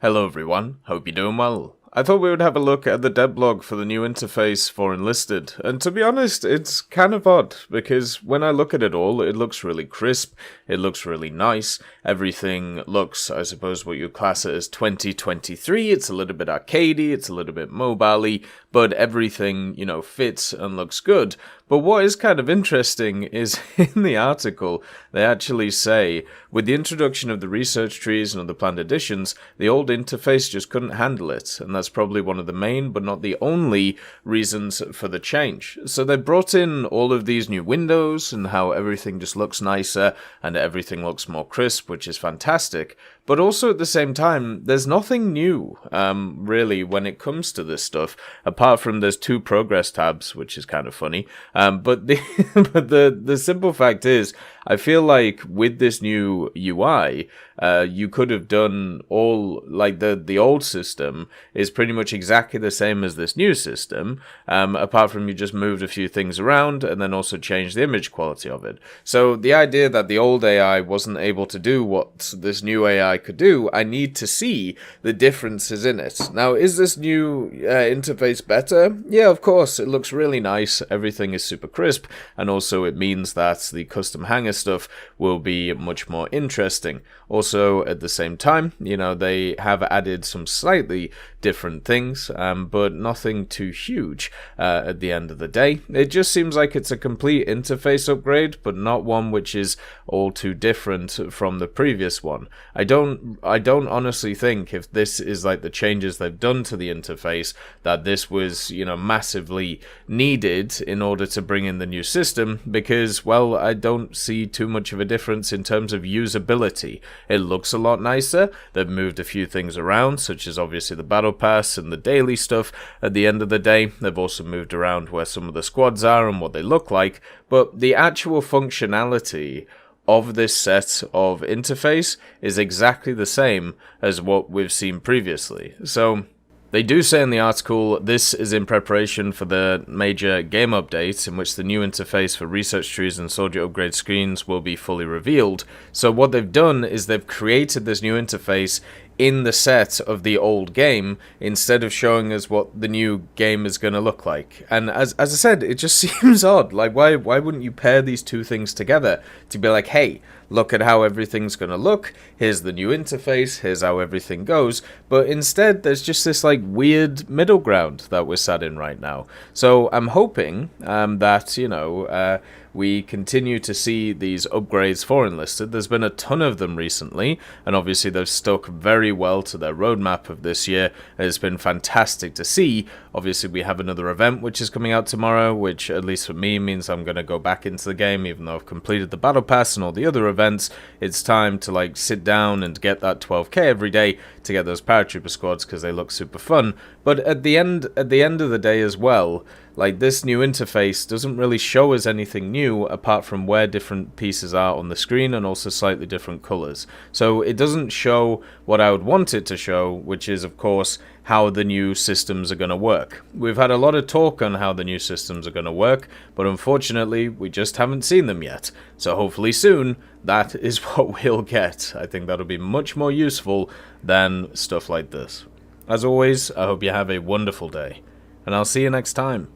Hello everyone, hope you're doing well. I thought we would have a look at the Devblog for the new interface for Enlisted, and to be honest, it's kind of odd, because when I look at it all, it looks really crisp, it looks really nice, everything looks, I suppose what you class it as 2023, it's a little bit arcadey, it's a little bit mobile-y, but everything, fits and looks good. But what is kind of interesting is in the article, they actually say, with the introduction of the research trees and other planned additions, the old interface just couldn't handle it, and that's probably one of the main, but not the only, reasons for the change. So they brought in all of these new windows, and how everything just looks nicer, and everything looks more crisp, which is fantastic. But also at the same time, there's nothing new, really, when it comes to this stuff, apart from there's 2 progress tabs, which is kind of funny. But the simple fact is, I feel like with this new UI, you could have done all, like the old system is pretty much exactly the same as this new system, apart from you just moved a few things around and then also changed the image quality of it. So the idea that the old AI wasn't able to do what this new AI could do, I need to see the differences in it. Now, is this new interface better? Yeah, of course, it looks really nice, everything is super crisp, and also it means that the custom hanger stuff will be much more interesting. Also, at the same time, they have added some slightly different things, but nothing too huge at the end of the day. It just seems like it's a complete interface upgrade, but not one which is all too different from the previous one. I don't honestly think if this is like the changes they've done to the interface, that this was, massively needed in order to bring in the new system, because, well, I don't see too much of a difference in terms of usability. It looks a lot nicer. They've moved a few things around, such as obviously the battle pass and the daily stuff at the end of the day. They've also moved around where some of the squads are and what they look like, but the actual functionality of this set of interface is exactly the same as what we've seen previously. So they do say in the article, this is in preparation for the major game update in which the new interface for research trees and soldier upgrade screens will be fully revealed. So what they've done is they've created this new interface in the set of the old game, instead of showing us what the new game is going to look like. And as I said, it just seems odd. Like, why wouldn't you pair these two things together to be like, hey, look at how everything's going to look, here's the new interface, here's how everything goes, but instead there's just this like weird middle ground that we're sat in right now. So I'm hoping that, we continue to see these upgrades for Enlisted. There's been a ton of them recently, and obviously they've stuck very well to their roadmap of this year. It's been fantastic to see. Obviously we have another event which is coming out tomorrow, which at least for me means I'm going to go back into the game, even though I've completed the battle pass and all the other events. It's time to sit down and get that 12k every day to get those paratrooper squads, because they look super fun. But at the end of the day as well, this new interface doesn't really show us anything new apart from where different pieces are on the screen and also slightly different colors. So it doesn't show what I would want it to show, which is of course how the new systems are going to work. We've had a lot of talk on how the new systems are going to work, but unfortunately we just haven't seen them yet. So hopefully soon that is what we'll get. I think that'll be much more useful than stuff like this. As always, I hope you have a wonderful day, and I'll see you next time.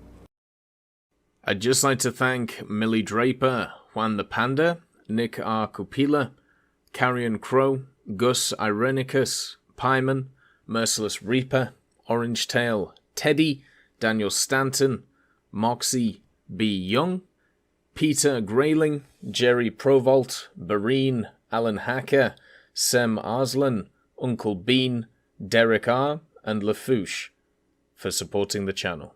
I'd just like to thank Millie Draper, Juan the Panda, Nick R. Copila, Carrion Crow, Gus Irenicus, Pyman, Merciless Reaper, Orange Tail, Teddy, Daniel Stanton, Moxie B. Young, Peter Grayling, Jerry Provolt, Bareen, Alan Hacker, Sem Arslan, Uncle Bean, Derek R., and Lafouche for supporting the channel.